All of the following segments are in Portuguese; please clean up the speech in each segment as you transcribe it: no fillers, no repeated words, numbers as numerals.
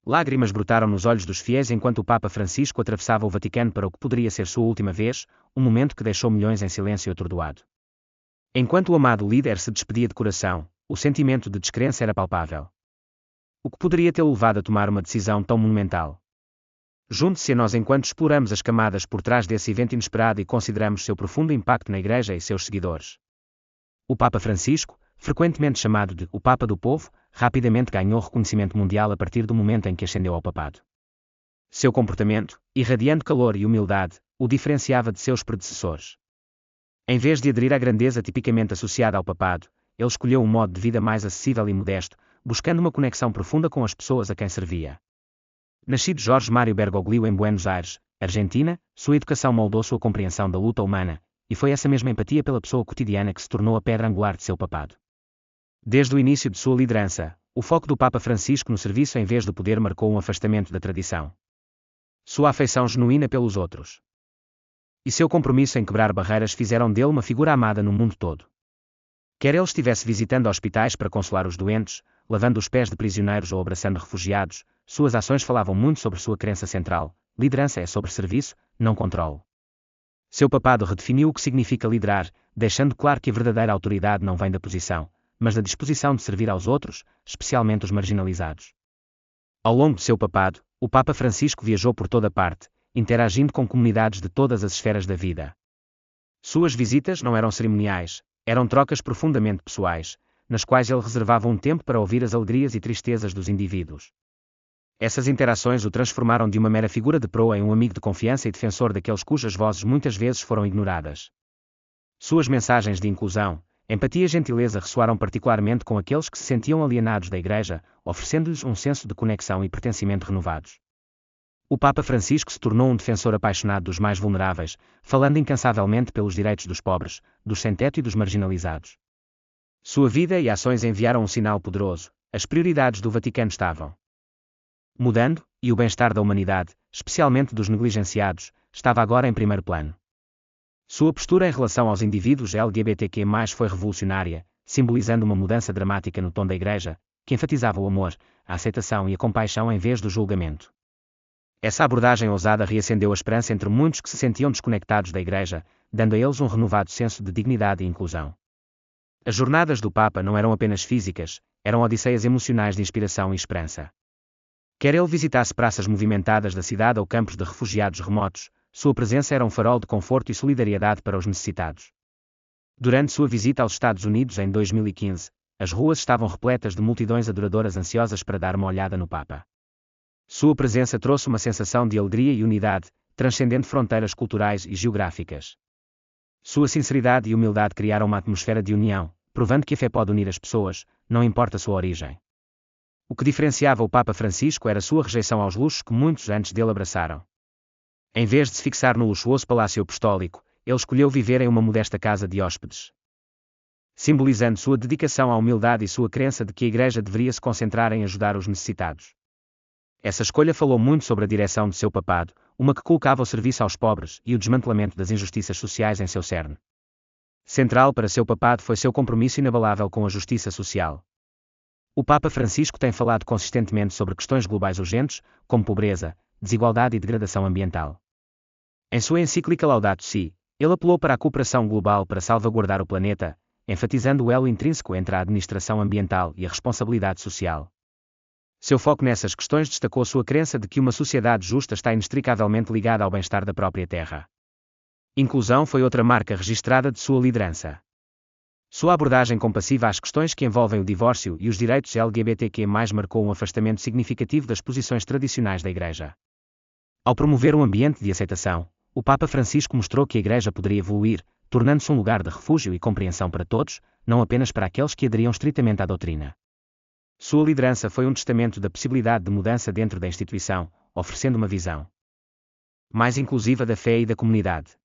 Lágrimas brotaram nos olhos dos fiéis enquanto o Papa Francisco atravessava o Vaticano para o que poderia ser sua última vez, um momento que deixou milhões em silêncio atordoado. Enquanto o amado líder se despedia de coração, o sentimento de descrença era palpável. O que poderia tê-lo levado a tomar uma decisão tão monumental? Junte-se a nós enquanto exploramos as camadas por trás desse evento inesperado e consideramos seu profundo impacto na Igreja e seus seguidores. O Papa Francisco, frequentemente chamado de o Papa do Povo, rapidamente ganhou reconhecimento mundial a partir do momento em que ascendeu ao papado. Seu comportamento, irradiando calor e humildade, o diferenciava de seus predecessores. Em vez de aderir à grandeza tipicamente associada ao papado, ele escolheu um modo de vida mais acessível e modesto, buscando uma conexão profunda com as pessoas a quem servia. Nascido Jorge Mário Bergoglio em Buenos Aires, Argentina, sua educação moldou sua compreensão da luta humana, e foi essa mesma empatia pela pessoa cotidiana que se tornou a pedra angular de seu papado. Desde o início de sua liderança, o foco do Papa Francisco no serviço em vez do poder marcou um afastamento da tradição. Sua afeição genuína pelos outros e seu compromisso em quebrar barreiras fizeram dele uma figura amada no mundo todo. Quer ele estivesse visitando hospitais para consolar os doentes, lavando os pés de prisioneiros ou abraçando refugiados, suas ações falavam muito sobre sua crença central: liderança é sobre serviço, não controle. Seu papado redefiniu o que significa liderar, deixando claro que a verdadeira autoridade não vem da posição, mas da disposição de servir aos outros, especialmente os marginalizados. Ao longo de seu papado, o Papa Francisco viajou por toda parte, interagindo com comunidades de todas as esferas da vida. Suas visitas não eram cerimoniais, eram trocas profundamente pessoais, nas quais ele reservava um tempo para ouvir as alegrias e tristezas dos indivíduos. Essas interações o transformaram de uma mera figura de proa em um amigo de confiança e defensor daqueles cujas vozes muitas vezes foram ignoradas. Suas mensagens de inclusão, empatia e gentileza ressoaram particularmente com aqueles que se sentiam alienados da Igreja, oferecendo-lhes um senso de conexão e pertencimento renovados. O Papa Francisco se tornou um defensor apaixonado dos mais vulneráveis, falando incansavelmente pelos direitos dos pobres, dos sem-teto e dos marginalizados. Sua vida e ações enviaram um sinal poderoso: as prioridades do Vaticano estavam mudando, e o bem-estar da humanidade, especialmente dos negligenciados, estava agora em primeiro plano. Sua postura em relação aos indivíduos LGBTQ+ foi revolucionária, simbolizando uma mudança dramática no tom da Igreja, que enfatizava o amor, a aceitação e a compaixão em vez do julgamento. Essa abordagem ousada reacendeu a esperança entre muitos que se sentiam desconectados da Igreja, dando a eles um renovado senso de dignidade e inclusão. As jornadas do Papa não eram apenas físicas, eram odisseias emocionais de inspiração e esperança. Quer ele visitasse praças movimentadas da cidade ou campos de refugiados remotos, sua presença era um farol de conforto e solidariedade para os necessitados. Durante sua visita aos Estados Unidos em 2015, as ruas estavam repletas de multidões adoradoras ansiosas para dar uma olhada no Papa. Sua presença trouxe uma sensação de alegria e unidade, transcendendo fronteiras culturais e geográficas. Sua sinceridade e humildade criaram uma atmosfera de união, provando que a fé pode unir as pessoas, não importa a sua origem. O que diferenciava o Papa Francisco era sua rejeição aos luxos que muitos antes dele abraçaram. Em vez de se fixar no luxuoso palácio apostólico, ele escolheu viver em uma modesta casa de hóspedes. Simbolizando sua dedicação à humildade e sua crença de que a Igreja deveria se concentrar em ajudar os necessitados. Essa escolha falou muito sobre a direção de seu papado, uma que colocava o serviço aos pobres e o desmantelamento das injustiças sociais em seu cerne. Central para seu papado foi seu compromisso inabalável com a justiça social. O Papa Francisco tem falado consistentemente sobre questões globais urgentes, como pobreza, desigualdade e degradação ambiental. Em sua encíclica Laudato Si, ele apelou para a cooperação global para salvaguardar o planeta, enfatizando o elo intrínseco entre a administração ambiental e a responsabilidade social. Seu foco nessas questões destacou sua crença de que uma sociedade justa está inextricavelmente ligada ao bem-estar da própria terra. Inclusão foi outra marca registrada de sua liderança. Sua abordagem compassiva às questões que envolvem o divórcio e os direitos LGBTQ+ marcou um afastamento significativo das posições tradicionais da Igreja. Ao promover um ambiente de aceitação, o Papa Francisco mostrou que a Igreja poderia evoluir, tornando-se um lugar de refúgio e compreensão para todos, não apenas para aqueles que aderiam estritamente à doutrina. Sua liderança foi um testamento da possibilidade de mudança dentro da instituição, oferecendo uma visão mais inclusiva da fé e da comunidade.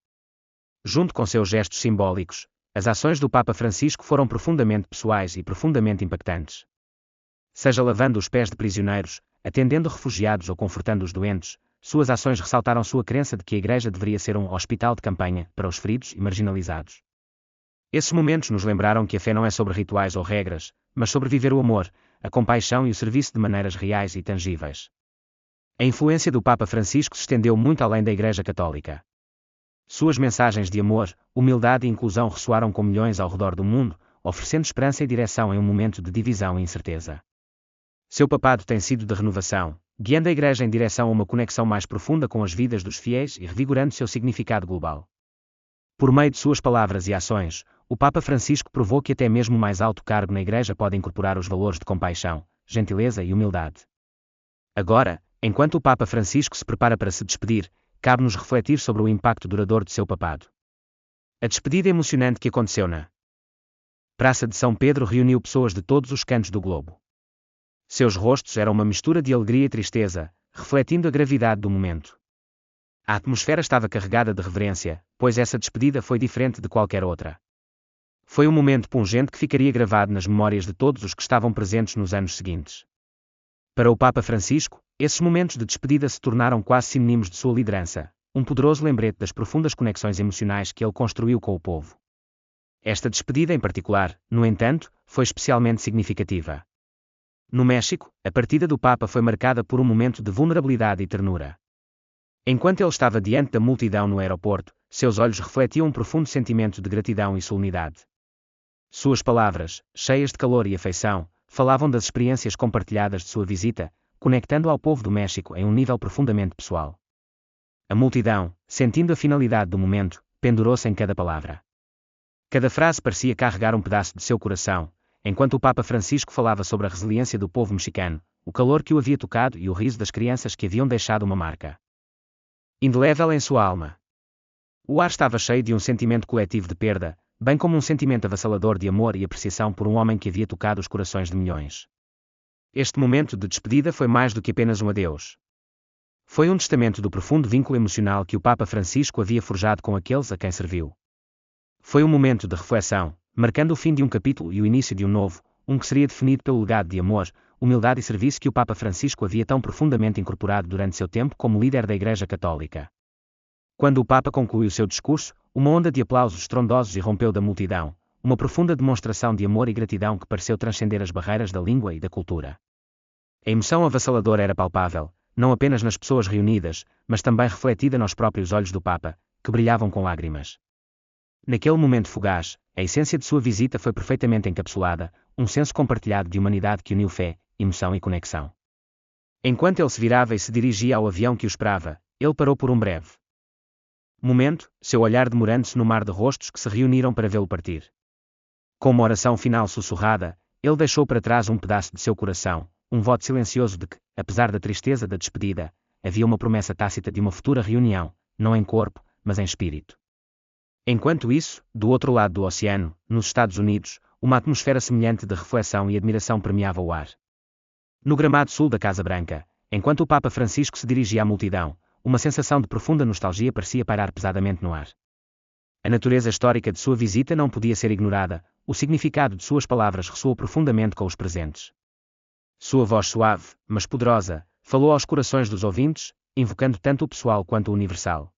Junto com seus gestos simbólicos, as ações do Papa Francisco foram profundamente pessoais e profundamente impactantes. Seja lavando os pés de prisioneiros, atendendo refugiados ou confortando os doentes, suas ações ressaltaram sua crença de que a Igreja deveria ser um hospital de campanha para os feridos e marginalizados. Esses momentos nos lembraram que a fé não é sobre rituais ou regras, mas sobre viver o amor, a compaixão e o serviço de maneiras reais e tangíveis. A influência do Papa Francisco se estendeu muito além da Igreja Católica. Suas mensagens de amor, humildade e inclusão ressoaram com milhões ao redor do mundo, oferecendo esperança e direção em um momento de divisão e incerteza. Seu papado tem sido de renovação, guiando a Igreja em direção a uma conexão mais profunda com as vidas dos fiéis e revigorando seu significado global. Por meio de suas palavras e ações, o Papa Francisco provou que até mesmo o mais alto cargo na Igreja pode incorporar os valores de compaixão, gentileza e humildade. Agora, enquanto o Papa Francisco se prepara para se despedir, cabe-nos refletir sobre o impacto duradouro de seu papado. A despedida emocionante que aconteceu na Praça de São Pedro reuniu pessoas de todos os cantos do globo. Seus rostos eram uma mistura de alegria e tristeza, refletindo a gravidade do momento. A atmosfera estava carregada de reverência, pois essa despedida foi diferente de qualquer outra. Foi um momento pungente que ficaria gravado nas memórias de todos os que estavam presentes nos anos seguintes. Para o Papa Francisco, esses momentos de despedida se tornaram quase sinónimos de sua liderança, um poderoso lembrete das profundas conexões emocionais que ele construiu com o povo. Esta despedida em particular, no entanto, foi especialmente significativa. No México, a partida do Papa foi marcada por um momento de vulnerabilidade e ternura. Enquanto ele estava diante da multidão no aeroporto, seus olhos refletiam um profundo sentimento de gratidão e solenidade. Suas palavras, cheias de calor e afeição, falavam das experiências compartilhadas de sua visita, conectando ao povo do México em um nível profundamente pessoal. A multidão, sentindo a finalidade do momento, pendurou-se em cada palavra. Cada frase parecia carregar um pedaço de seu coração, enquanto o Papa Francisco falava sobre a resiliência do povo mexicano, o calor que o havia tocado e o riso das crianças que haviam deixado uma marca indelével em sua alma. O ar estava cheio de um sentimento coletivo de perda, bem como um sentimento avassalador de amor e apreciação por um homem que havia tocado os corações de milhões. Este momento de despedida foi mais do que apenas um adeus. Foi um testamento do profundo vínculo emocional que o Papa Francisco havia forjado com aqueles a quem serviu. Foi um momento de reflexão, marcando o fim de um capítulo e o início de um novo, um que seria definido pelo legado de amor, humildade e serviço que o Papa Francisco havia tão profundamente incorporado durante seu tempo como líder da Igreja Católica. Quando o Papa concluiu seu discurso, uma onda de aplausos estrondosos irrompeu da multidão, uma profunda demonstração de amor e gratidão que pareceu transcender as barreiras da língua e da cultura. A emoção avassaladora era palpável, não apenas nas pessoas reunidas, mas também refletida nos próprios olhos do Papa, que brilhavam com lágrimas. Naquele momento fugaz, a essência de sua visita foi perfeitamente encapsulada, um senso compartilhado de humanidade que uniu fé, emoção e conexão. Enquanto ele se virava e se dirigia ao avião que o esperava, ele parou por um breve momento, seu olhar demorando-se no mar de rostos que se reuniram para vê-lo partir. Com uma oração final sussurrada, ele deixou para trás um pedaço de seu coração, um voto silencioso de que, apesar da tristeza da despedida, havia uma promessa tácita de uma futura reunião, não em corpo, mas em espírito. Enquanto isso, do outro lado do oceano, nos Estados Unidos, uma atmosfera semelhante de reflexão e admiração permeava o ar. No gramado sul da Casa Branca, enquanto o Papa Francisco se dirigia à multidão, uma sensação de profunda nostalgia parecia pairar pesadamente no ar. A natureza histórica de sua visita não podia ser ignorada, o significado de suas palavras ressoou profundamente com os presentes. Sua voz suave, mas poderosa, falou aos corações dos ouvintes, invocando tanto o pessoal quanto o universal.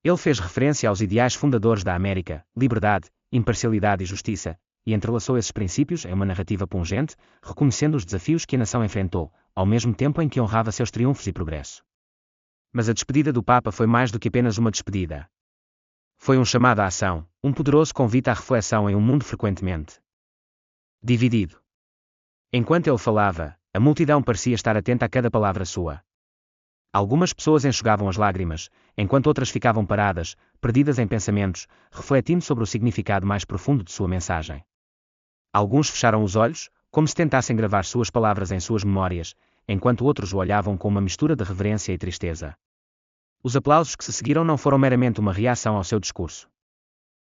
Ele fez referência aos ideais fundadores da América, liberdade, imparcialidade e justiça, e entrelaçou esses princípios em uma narrativa pungente, reconhecendo os desafios que a nação enfrentou, ao mesmo tempo em que honrava seus triunfos e progresso. Mas a despedida do Papa foi mais do que apenas uma despedida. Foi um chamado à ação, um poderoso convite à reflexão em um mundo frequentemente dividido. Enquanto ele falava, a multidão parecia estar atenta a cada palavra sua. Algumas pessoas enxugavam as lágrimas, enquanto outras ficavam paradas, perdidas em pensamentos, refletindo sobre o significado mais profundo de sua mensagem. Alguns fecharam os olhos, como se tentassem gravar suas palavras em suas memórias, enquanto outros o olhavam com uma mistura de reverência e tristeza. Os aplausos que se seguiram não foram meramente uma reação ao seu discurso.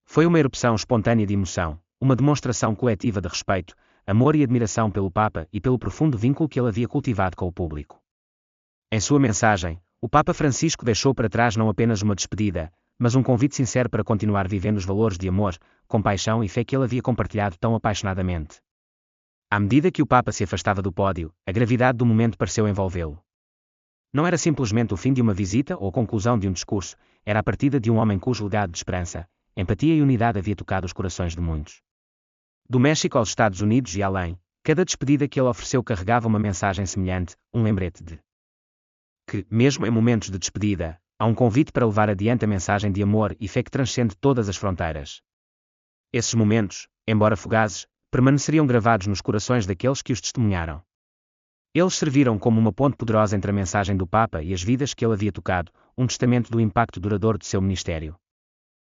Foi uma erupção espontânea de emoção, uma demonstração coletiva de respeito, amor e admiração pelo Papa e pelo profundo vínculo que ele havia cultivado com o público. Em sua mensagem, o Papa Francisco deixou para trás não apenas uma despedida, mas um convite sincero para continuar vivendo os valores de amor, compaixão e fé que ele havia compartilhado tão apaixonadamente. À medida que o Papa se afastava do pódio, a gravidade do momento pareceu envolvê-lo. Não era simplesmente o fim de uma visita ou a conclusão de um discurso, era a partida de um homem cujo legado de esperança, empatia e unidade havia tocado os corações de muitos. Do México aos Estados Unidos e além, cada despedida que ele ofereceu carregava uma mensagem semelhante, um lembrete de que, mesmo em momentos de despedida, há um convite para levar adiante a mensagem de amor e fé que transcende todas as fronteiras. Esses momentos, embora fugazes, permaneceriam gravados nos corações daqueles que os testemunharam. Eles serviram como uma ponte poderosa entre a mensagem do Papa e as vidas que ele havia tocado, um testamento do impacto duradouro de seu ministério.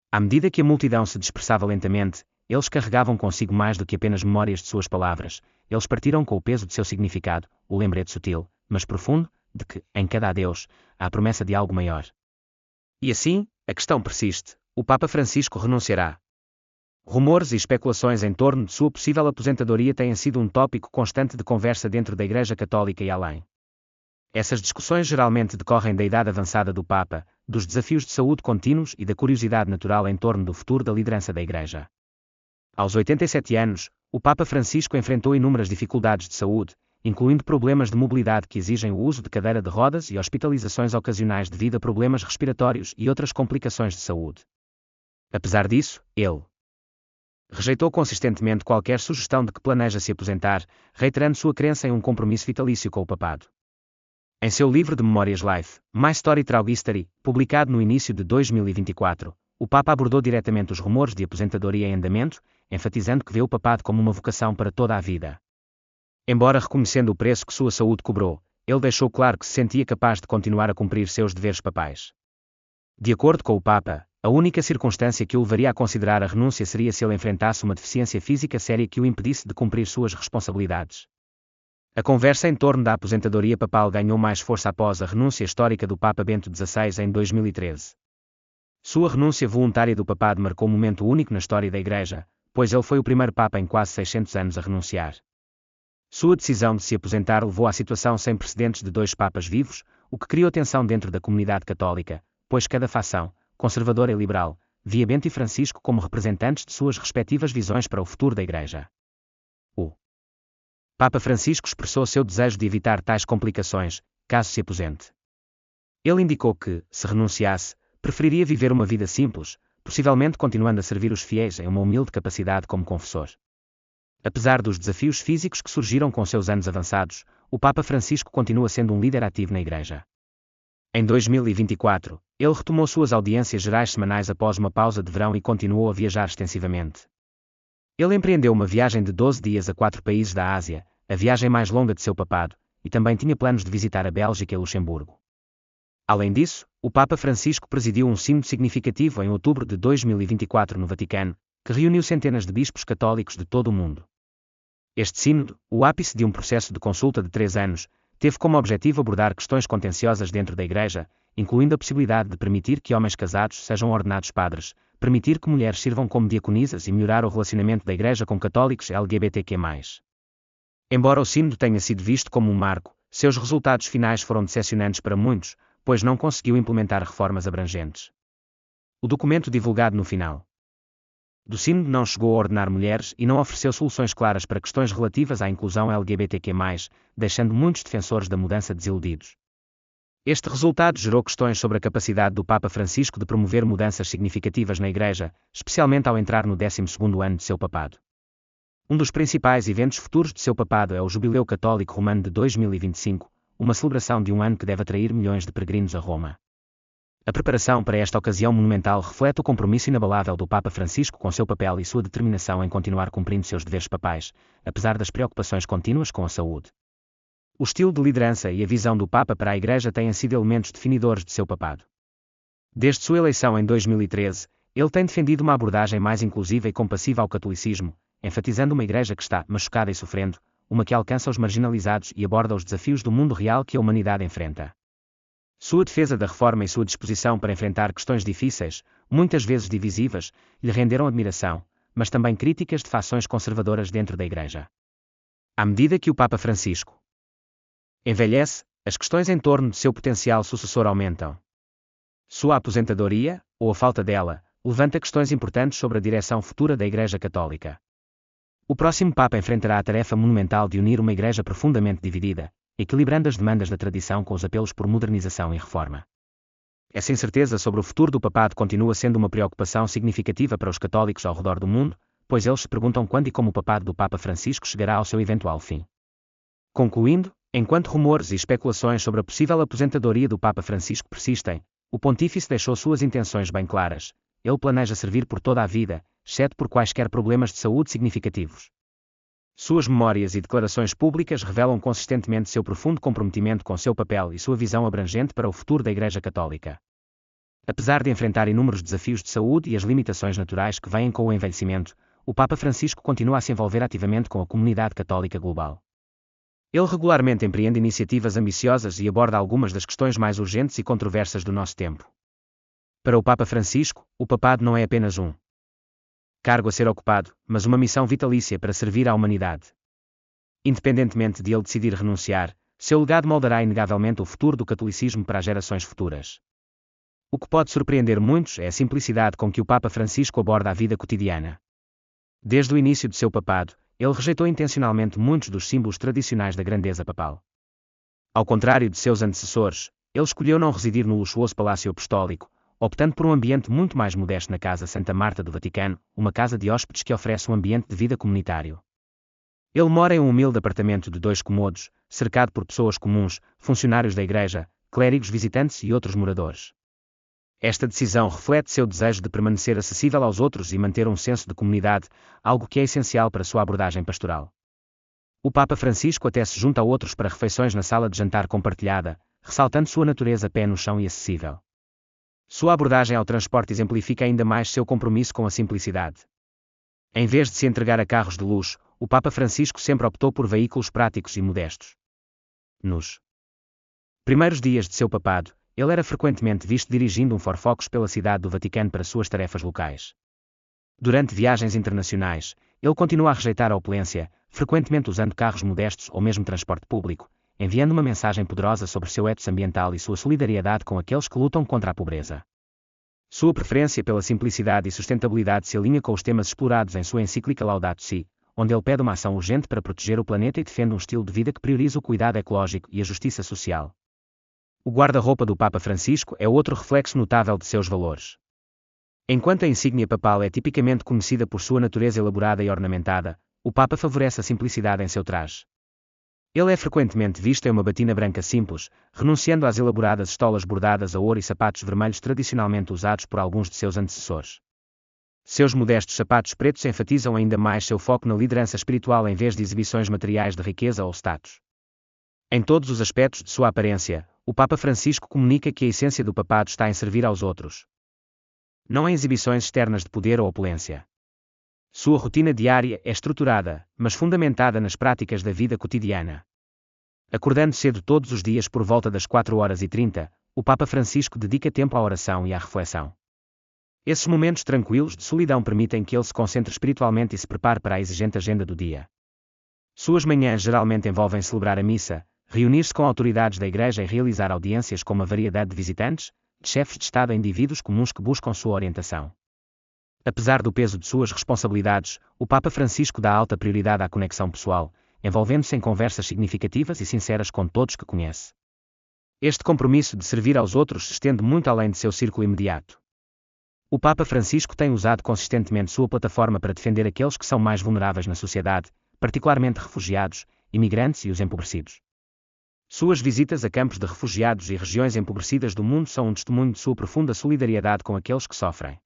À medida que a multidão se dispersava lentamente, eles carregavam consigo mais do que apenas memórias de suas palavras, eles partiram com o peso de seu significado, o lembrete sutil, mas profundo, de que, em cada adeus, há a promessa de algo maior. E assim, a questão persiste: o Papa Francisco renunciará? Rumores e especulações em torno de sua possível aposentadoria têm sido um tópico constante de conversa dentro da Igreja Católica e além. Essas discussões geralmente decorrem da idade avançada do Papa, dos desafios de saúde contínuos e da curiosidade natural em torno do futuro da liderança da Igreja. Aos 87 anos, o Papa Francisco enfrentou inúmeras dificuldades de saúde, incluindo problemas de mobilidade que exigem o uso de cadeira de rodas e hospitalizações ocasionais devido a problemas respiratórios e outras complicações de saúde. Apesar disso, ele rejeitou consistentemente qualquer sugestão de que planeja se aposentar, reiterando sua crença em um compromisso vitalício com o papado. Em seu livro de memórias Life, My Story Through History, publicado no início de 2024, o Papa abordou diretamente os rumores de aposentadoria em andamento, enfatizando que vê o papado como uma vocação para toda a vida. Embora reconhecendo o preço que sua saúde cobrou, ele deixou claro que se sentia capaz de continuar a cumprir seus deveres papais. De acordo com o Papa, a única circunstância que o levaria a considerar a renúncia seria se ele enfrentasse uma deficiência física séria que o impedisse de cumprir suas responsabilidades. A conversa em torno da aposentadoria papal ganhou mais força após a renúncia histórica do Papa Bento XVI em 2013. Sua renúncia voluntária do papado marcou um momento único na história da Igreja, pois ele foi o primeiro Papa em quase 600 anos a renunciar. Sua decisão de se aposentar levou à situação sem precedentes de dois papas vivos, o que criou tensão dentro da comunidade católica, pois cada facção, conservadora e liberal, via Bento e Francisco como representantes de suas respectivas visões para o futuro da Igreja. O Papa Francisco expressou seu desejo de evitar tais complicações, caso se aposente. Ele indicou que, se renunciasse, preferiria viver uma vida simples, possivelmente continuando a servir os fiéis em uma humilde capacidade como confessor. Apesar dos desafios físicos que surgiram com seus anos avançados, o Papa Francisco continua sendo um líder ativo na Igreja. Em 2024, ele retomou suas audiências gerais semanais após uma pausa de verão e continuou a viajar extensivamente. Ele empreendeu uma viagem de 12 dias a 4 países da Ásia, a viagem mais longa de seu papado, e também tinha planos de visitar a Bélgica e Luxemburgo. Além disso, o Papa Francisco presidiu um sínodo significativo em outubro de 2024 no Vaticano, que reuniu centenas de bispos católicos de todo o mundo. Este sínodo, o ápice de um processo de consulta de 3 anos, teve como objetivo abordar questões contenciosas dentro da Igreja, incluindo a possibilidade de permitir que homens casados sejam ordenados padres, permitir que mulheres sirvam como diaconisas e melhorar o relacionamento da Igreja com católicos LGBTQ+. Embora o sínodo tenha sido visto como um marco, seus resultados finais foram decepcionantes para muitos, pois não conseguiu implementar reformas abrangentes. O documento divulgado no final do sínodo não chegou a ordenar mulheres e não ofereceu soluções claras para questões relativas à inclusão LGBTQ+, deixando muitos defensores da mudança desiludidos. Este resultado gerou questões sobre a capacidade do Papa Francisco de promover mudanças significativas na Igreja, especialmente ao entrar no 12º ano de seu papado. Um dos principais eventos futuros de seu papado é o Jubileu Católico Romano de 2025, uma celebração de um ano que deve atrair milhões de peregrinos a Roma. A preparação para esta ocasião monumental reflete o compromisso inabalável do Papa Francisco com seu papel e sua determinação em continuar cumprindo seus deveres papais, apesar das preocupações contínuas com a saúde. O estilo de liderança e a visão do Papa para a Igreja têm sido elementos definidores de seu papado. Desde sua eleição em 2013, ele tem defendido uma abordagem mais inclusiva e compassiva ao catolicismo, enfatizando uma Igreja que está machucada e sofrendo, uma que alcança os marginalizados e aborda os desafios do mundo real que a humanidade enfrenta. Sua defesa da reforma e sua disposição para enfrentar questões difíceis, muitas vezes divisivas, lhe renderam admiração, mas também críticas de fações conservadoras dentro da Igreja. À medida que o Papa Francisco envelhece, as questões em torno de seu potencial sucessor aumentam. Sua aposentadoria, ou a falta dela, levanta questões importantes sobre a direção futura da Igreja Católica. O próximo Papa enfrentará a tarefa monumental de unir uma Igreja profundamente dividida, equilibrando as demandas da tradição com os apelos por modernização e reforma. Essa incerteza sobre o futuro do papado continua sendo uma preocupação significativa para os católicos ao redor do mundo, pois eles se perguntam quando e como o papado do Papa Francisco chegará ao seu eventual fim. Concluindo, Enquanto rumores e especulações sobre a possível aposentadoria do Papa Francisco persistem, o pontífice deixou suas intenções bem claras. Ele planeja servir por toda a vida, exceto por quaisquer problemas de saúde significativos. Suas memórias e declarações públicas revelam consistentemente seu profundo comprometimento com seu papel e sua visão abrangente para o futuro da Igreja Católica. Apesar de enfrentar inúmeros desafios de saúde e as limitações naturais que vêm com o envelhecimento, o Papa Francisco continua a se envolver ativamente com a comunidade católica global. Ele regularmente empreende iniciativas ambiciosas e aborda algumas das questões mais urgentes e controversas do nosso tempo. Para o Papa Francisco, o papado não é apenas um cargo a ser ocupado, mas uma missão vitalícia para servir à humanidade. Independentemente de ele decidir renunciar, seu legado moldará inegavelmente o futuro do catolicismo para as gerações futuras. O que pode surpreender muitos é a simplicidade com que o Papa Francisco aborda a vida cotidiana. Desde o início de seu papado, ele rejeitou intencionalmente muitos dos símbolos tradicionais da grandeza papal. Ao contrário de seus antecessores, ele escolheu não residir no luxuoso palácio apostólico, optando por um ambiente muito mais modesto na Casa Santa Marta do Vaticano, uma casa de hóspedes que oferece um ambiente de vida comunitário. Ele mora em um humilde apartamento de 2 cômodos, cercado por pessoas comuns, funcionários da igreja, clérigos visitantes e outros moradores. Esta decisão reflete seu desejo de permanecer acessível aos outros e manter um senso de comunidade, algo que é essencial para sua abordagem pastoral. O Papa Francisco até se junta a outros para refeições na sala de jantar compartilhada, ressaltando sua natureza pé no chão e acessível. Sua abordagem ao transporte exemplifica ainda mais seu compromisso com a simplicidade. Em vez de se entregar a carros de luxo, o Papa Francisco sempre optou por veículos práticos e modestos. Nos primeiros dias de seu papado, ele era frequentemente visto dirigindo um Ford Focus pela cidade do Vaticano para suas tarefas locais. Durante viagens internacionais, ele continua a rejeitar a opulência, frequentemente usando carros modestos ou mesmo transporte público, enviando uma mensagem poderosa sobre seu ethos ambiental e sua solidariedade com aqueles que lutam contra a pobreza. Sua preferência pela simplicidade e sustentabilidade se alinha com os temas explorados em sua encíclica Laudato Si, onde ele pede uma ação urgente para proteger o planeta e defende um estilo de vida que prioriza o cuidado ecológico e a justiça social. O guarda-roupa do Papa Francisco é outro reflexo notável de seus valores. Enquanto a insígnia papal é tipicamente conhecida por sua natureza elaborada e ornamentada, o Papa favorece a simplicidade em seu traje. Ele é frequentemente visto em uma batina branca simples, renunciando às elaboradas estolas bordadas a ouro e sapatos vermelhos tradicionalmente usados por alguns de seus antecessores. Seus modestos sapatos pretos enfatizam ainda mais seu foco na liderança espiritual em vez de exibições materiais de riqueza ou status. Em todos os aspectos de sua aparência, o Papa Francisco comunica que a essência do papado está em servir aos outros, não em exibições externas de poder ou opulência. Sua rotina diária é estruturada, mas fundamentada nas práticas da vida cotidiana. Acordando cedo todos os dias por volta das 4h30, o Papa Francisco dedica tempo à oração e à reflexão. Esses momentos tranquilos de solidão permitem que ele se concentre espiritualmente e se prepare para a exigente agenda do dia. Suas manhãs geralmente envolvem celebrar a missa, reunir-se com autoridades da igreja e realizar audiências com uma variedade de visitantes, de chefes de Estado a indivíduos comuns que buscam sua orientação. Apesar do peso de suas responsabilidades, o Papa Francisco dá alta prioridade à conexão pessoal, envolvendo-se em conversas significativas e sinceras com todos que conhece. Este compromisso de servir aos outros se estende muito além de seu círculo imediato. O Papa Francisco tem usado consistentemente sua plataforma para defender aqueles que são mais vulneráveis na sociedade, particularmente refugiados, imigrantes e os empobrecidos. Suas visitas a campos de refugiados e regiões empobrecidas do mundo são um testemunho de sua profunda solidariedade com aqueles que sofrem.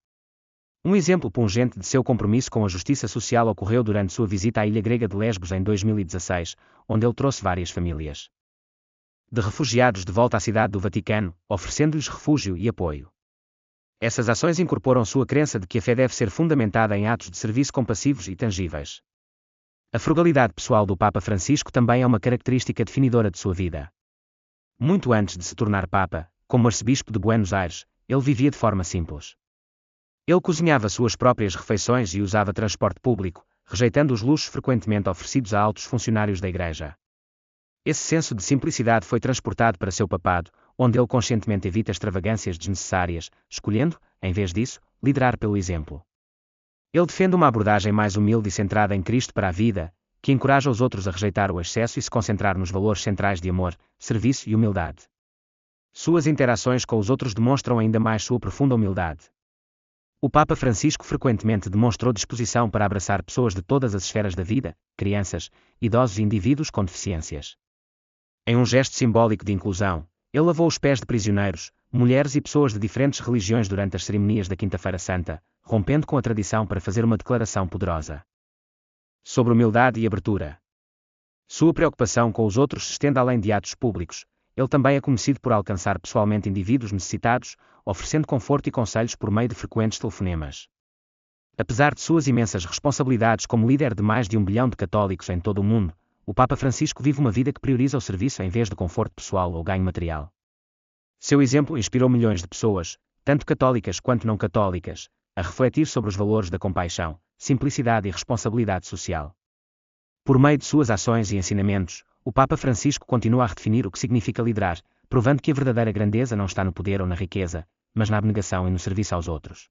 Um exemplo pungente de seu compromisso com a justiça social ocorreu durante sua visita à ilha grega de Lesbos em 2016, onde ele trouxe várias famílias de refugiados de volta à cidade do Vaticano, oferecendo-lhes refúgio e apoio. Essas ações incorporam sua crença de que a fé deve ser fundamentada em atos de serviço compassivos e tangíveis. A frugalidade pessoal do Papa Francisco também é uma característica definidora de sua vida. Muito antes de se tornar Papa, como arcebispo de Buenos Aires, ele vivia de forma simples. Ele cozinhava suas próprias refeições e usava transporte público, rejeitando os luxos frequentemente oferecidos a altos funcionários da igreja. Esse senso de simplicidade foi transportado para seu papado, onde ele conscientemente evita extravagâncias desnecessárias, escolhendo, em vez disso, liderar pelo exemplo. Ele defende uma abordagem mais humilde e centrada em Cristo para a vida, que encoraja os outros a rejeitar o excesso e se concentrar nos valores centrais de amor, serviço e humildade. Suas interações com os outros demonstram ainda mais sua profunda humildade. O Papa Francisco frequentemente demonstrou disposição para abraçar pessoas de todas as esferas da vida, crianças, idosos e indivíduos com deficiências. Em um gesto simbólico de inclusão, ele lavou os pés de prisioneiros, mulheres e pessoas de diferentes religiões durante as cerimonias da Quinta-feira Santa, rompendo com a tradição para fazer uma declaração poderosa sobre humildade e abertura. Sua preocupação com os outros se estende além de atos públicos. Ele também é conhecido por alcançar pessoalmente indivíduos necessitados, oferecendo conforto e conselhos por meio de frequentes telefonemas. Apesar de suas imensas responsabilidades como líder de mais de 1 bilhão de católicos em todo o mundo, o Papa Francisco vive uma vida que prioriza o serviço em vez de conforto pessoal ou ganho material. Seu exemplo inspirou milhões de pessoas, tanto católicas quanto não católicas, a refletir sobre os valores da compaixão, simplicidade e responsabilidade social. Por meio de suas ações e ensinamentos, o Papa Francisco continua a redefinir o que significa liderar, provando que a verdadeira grandeza não está no poder ou na riqueza, mas na abnegação e no serviço aos outros.